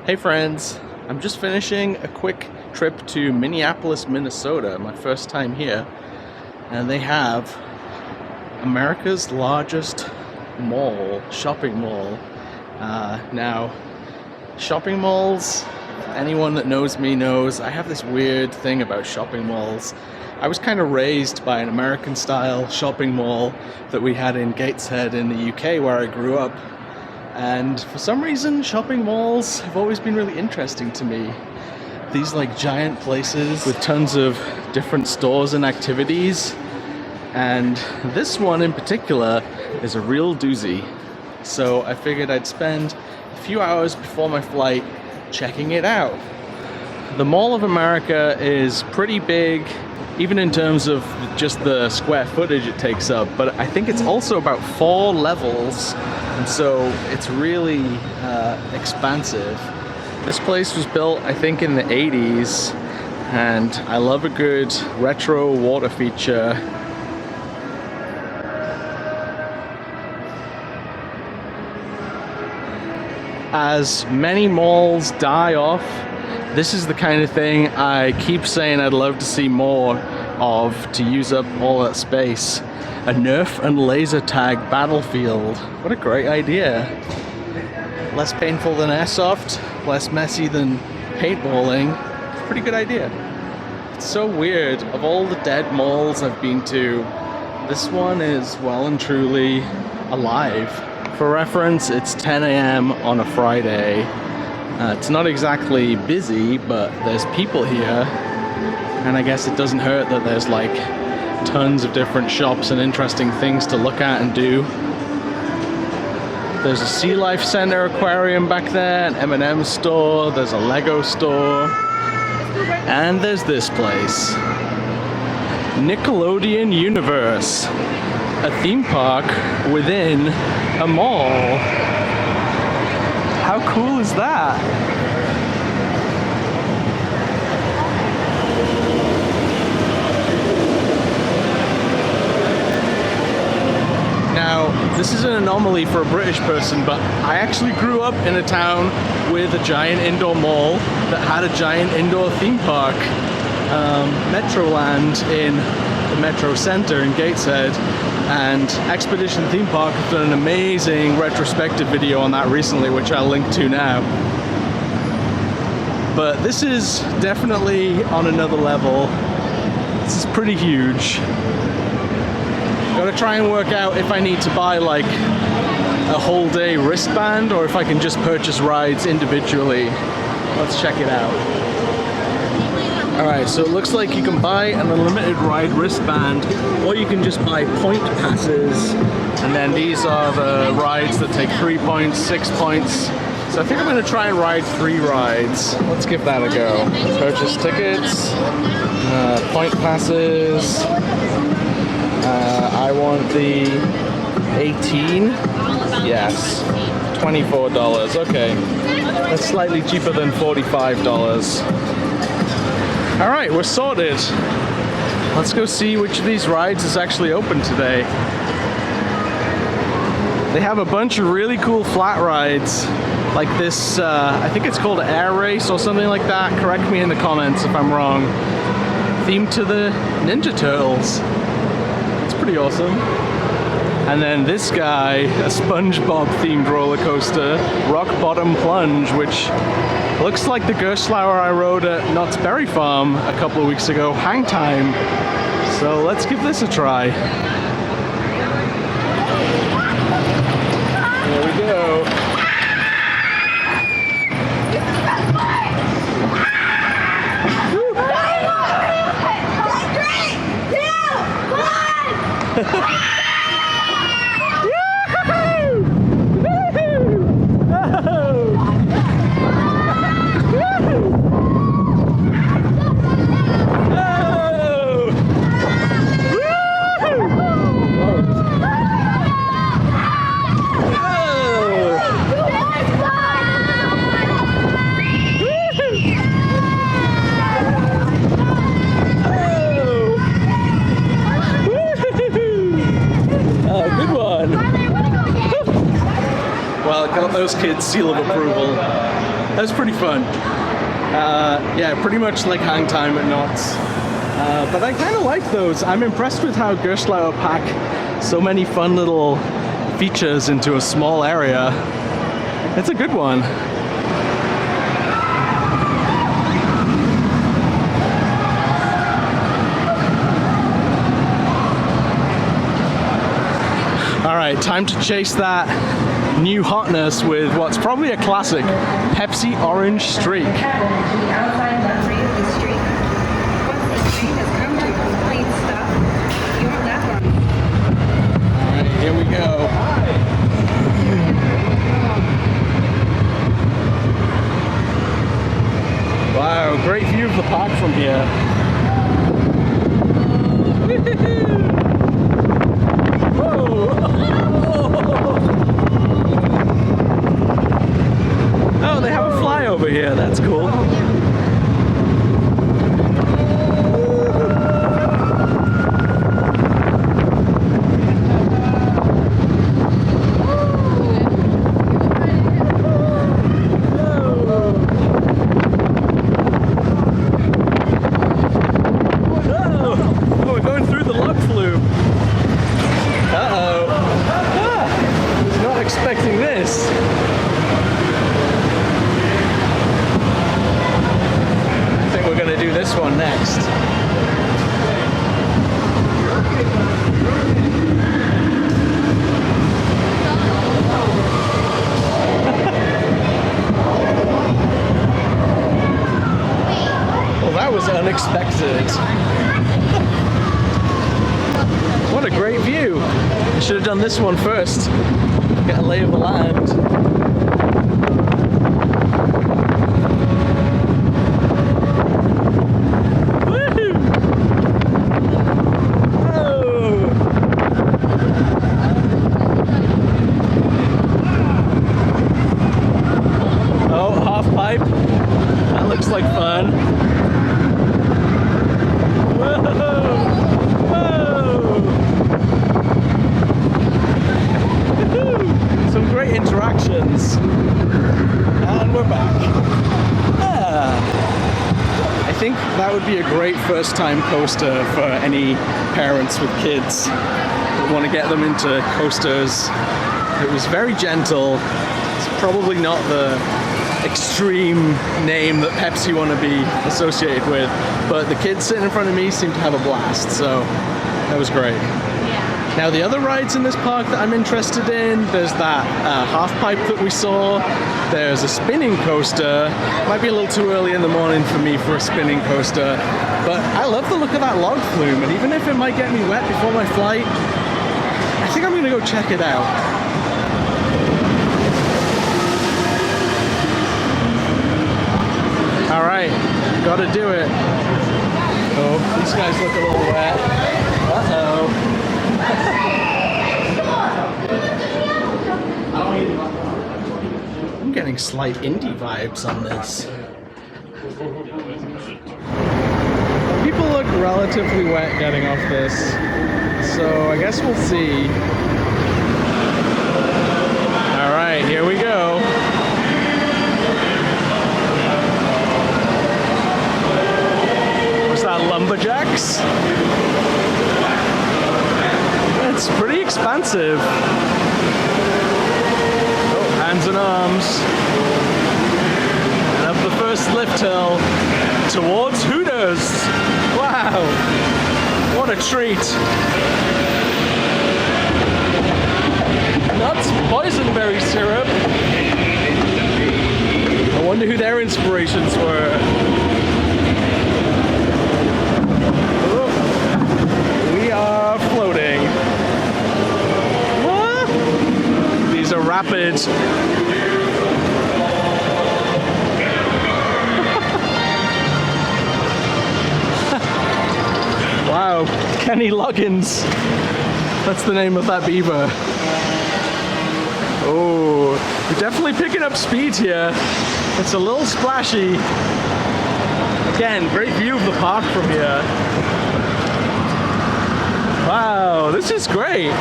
Hey friends, I'm just finishing a quick trip to Minneapolis, Minnesota, my first time here, and they have America's largest mall, shopping mall. Now, shopping malls, anyone that knows me knows I have this weird thing about shopping malls. I was kind of raised by an American style shopping mall that we had in Gateshead in the UK where I grew up. And for some reason, shopping malls have always been really interesting to me. These like giant places with tons of different stores and activities. And this one in particular is a real doozy. So I figured I'd spend a few hours before my flight checking it out. The Mall of America is pretty big, even in terms of just the square footage it takes up, but I think it's also about 4 levels, and so it's really expansive. This place was built, I think, in the 80s, and I love a good retro water feature. As many malls die off, this is the kind of thing I keep saying I'd love to see more of to use up all that space. A Nerf and laser tag battlefield. What a great idea. Less painful than airsoft, less messy than paintballing. It's a pretty good idea. It's so weird. Of all the dead malls I've been to, this one is well and truly alive. For reference, it's 10 a.m. on a Friday. It's not exactly busy, but there's people here, and I guess it doesn't hurt that there's like tons of different shops and interesting things to look at and do. There's a Sea Life Center aquarium back there, an M&M store, there's a Lego store, and there's this place. Nickelodeon Universe, a theme park within a mall. How cool is that? Now, this is an anomaly for a British person, but I actually grew up in a town with a giant indoor mall that had a giant indoor theme park. Metroland in the Metro Center in Gateshead, and Expedition Theme Park have done an amazing retrospective video on that recently, which I'll link to now. But this is definitely on another level. This is pretty huge. Gotta try and work out if I need to buy like a whole day wristband or if I can just purchase rides individually. Let's check it out. Alright, so it looks like you can buy an unlimited ride wristband, or you can just buy point passes, and then these are the rides that take 3 points, 6 points. So I think I'm going to try and ride 3 rides. Let's give that a go. Purchase tickets, point passes. I want the 18. Yes, $24. Okay, that's slightly cheaper than $45. Alright, we're sorted. Let's go see which of these rides is actually open today. They have a bunch of really cool flat rides, like this, I think it's called Air Race or something like that. Correct me in the comments if I'm wrong. Themed to the Ninja Turtles. It's pretty awesome. And then this guy, a SpongeBob themed roller coaster, Rock Bottom Plunge, which looks like the Gerstlauer I rode at Knott's Berry Farm a couple of weeks ago, Hang Time. So let's give this a try. There we go. Got those kids' seal of approval. That's pretty fun. Yeah, pretty much like hang time at Knott's. But I kind of like those. I'm impressed with how Gerstlauer pack so many fun little features into a small area. It's a good one. Alright, time to chase that new hotness with what's probably a classic, Pepsi Orange Streak. Alright, here we go. Wow, great view of the park from here. Oh, they have a flyover here, that's cool. Unexpected. What a great view. I should have done this one first. Get a lay of the land. Woohoo! Oh, half pipe. That looks like fun. Some great interactions. And we're back. I think that would be a great first time coaster for any parents with kids who want to get them into coasters. It was very gentle. It's probably not the extreme name that Pepsi want to be associated with, but the kids sitting in front of me seem to have a blast, so that was great. Now the other rides in this park that I'm interested in, there's that half pipe that we saw, there's a spinning coaster. Might be a little too early in the morning for me for a spinning coaster, but I love the look of that log flume, and even if it might get me wet before my flight, I think I'm gonna go check it out. Alright, gotta do it. Oh, these guys look a little wet. Uh-oh. I'm getting slight indie vibes on this. People look relatively wet getting off this, so I guess we'll see. Alright, here we go. What's that, lumberjacks? It's pretty expansive. Oh, hands and arms. And up the first lift hill towards Hooters. Wow, what a treat. Nuts boysenberry syrup. I wonder who their inspirations were. Oh, we are floating. These are rapid. Wow, Kenny Loggins. That's the name of that beaver. Oh, you're definitely picking up speed here. It's a little splashy. Again, great view of the park from here. Wow, this is great.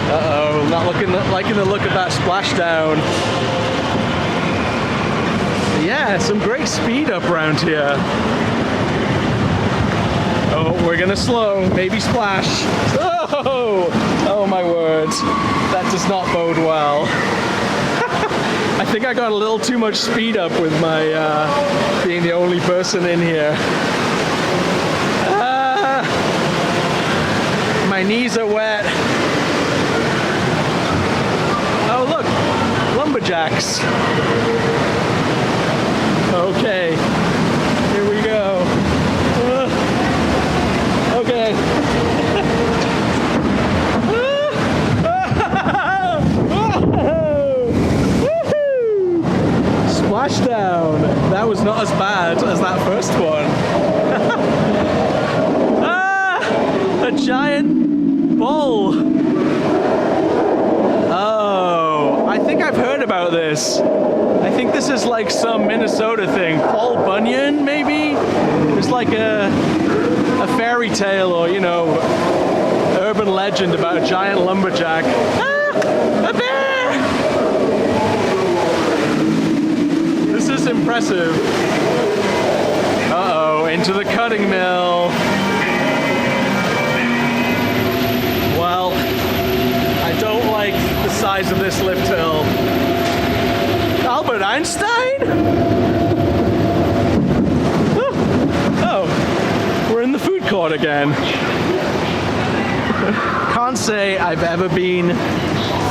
Uh-oh, not liking the look of that splashdown. Yeah, some great speed up around here. Oh, we're gonna slow, maybe splash. Oh, oh my word. That does not bode well. I think I got a little too much speed up with my being the only person in here. My knees are wet. Oh look, lumberjacks. Okay, here we go. Okay. Splashdown. That was not as bad as that first one. A giant ball. Oh, I think I've heard about this. I think this is like some Minnesota thing. Paul Bunyan, maybe? It's like a fairy tale or, you know, urban legend about a giant lumberjack. Ah, a bear! This is impressive. Uh-oh, into the cutting mill. Well, I don't like the size of this lift hill. Albert Einstein? Oh, we're in the food court again. Can't say I've ever been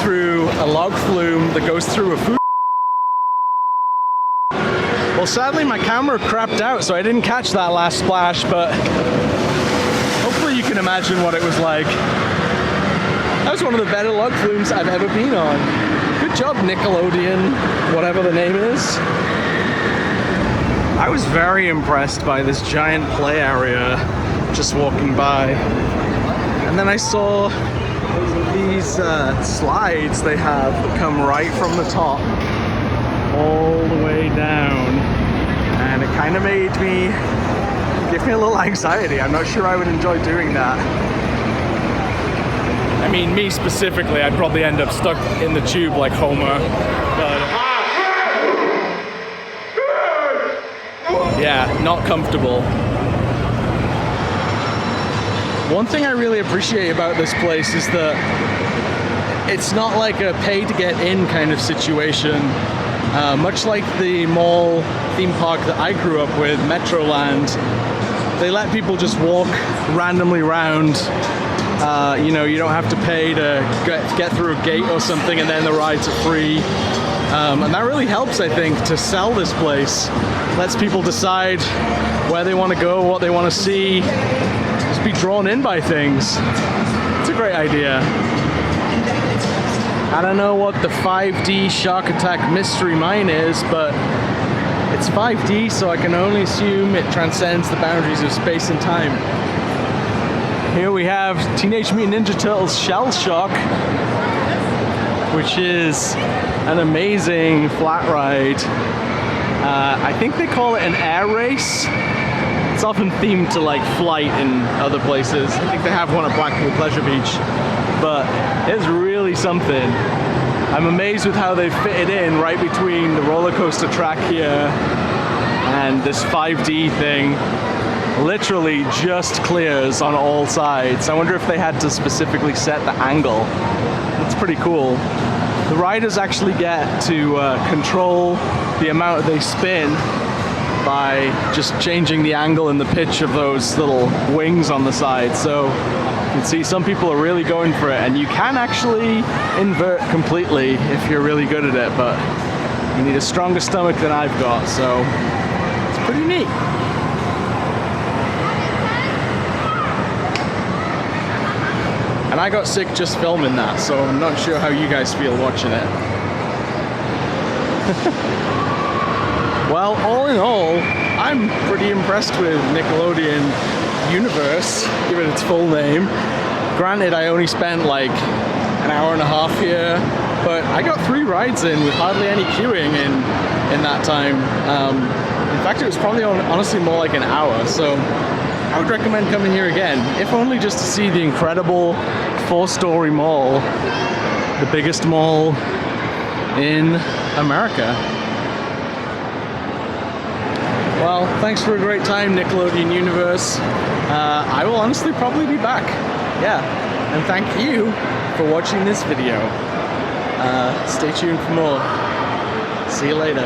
through a log flume that goes through a food. Well, sadly my camera crapped out, so I didn't catch that last splash, but hopefully you can imagine what it was like. That was one of the better log flumes I've ever been on. Good job, Nickelodeon, whatever the name is. I was very impressed by this giant play area just walking by. And then I saw these slides they have that come right from the top all the way down. And it kind of made me, give me a little anxiety. I'm not sure I would enjoy doing that. I mean, me specifically, I'd probably end up stuck in the tube like Homer. But yeah, not comfortable. One thing I really appreciate about this place is that it's not like a pay to get in kind of situation. Much like the mall theme park that I grew up with, Metroland, they let people just walk randomly around. You know, you don't have to pay to get through a gate or something, and then the rides are free. And that really helps, I think, to sell this place. Lets people decide where they want to go, what they want to see, just be drawn in by things. It's a great idea. I don't know what the 5D Shark Attack Mystery Mine is, but it's 5D, so I can only assume it transcends the boundaries of space and time. Here we have Teenage Mutant Ninja Turtles Shell Shock, which is an amazing flat ride. I think they call it an air race. It's often themed to like flight in other places. I think they have one at Blackpool Pleasure Beach, but it's really something. I'm amazed with how they fit it in right between the roller coaster track here and this 5D thing. Literally just clears on all sides. I wonder if they had to specifically set the angle. That's pretty cool. The riders actually get to control the amount they spin by just changing the angle and the pitch of those little wings on the side. So you can see some people are really going for it, and you can actually invert completely if you're really good at it, but you need a stronger stomach than I've got, so it's pretty neat. And I got sick just filming that, so I'm not sure how you guys feel watching it. Well, all in all, I'm pretty impressed with Nickelodeon Universe, give it its full name. Granted, I only spent like an hour and a half here, but I got 3 rides in with hardly any queuing in that time. In fact, it was probably honestly more like an hour, so I would recommend coming here again, if only just to see the incredible 4-story mall, the biggest mall in America. Well, thanks for a great time, Nickelodeon Universe. I will honestly probably be back. Yeah, and thank you for watching this video. Stay tuned for more. See you later.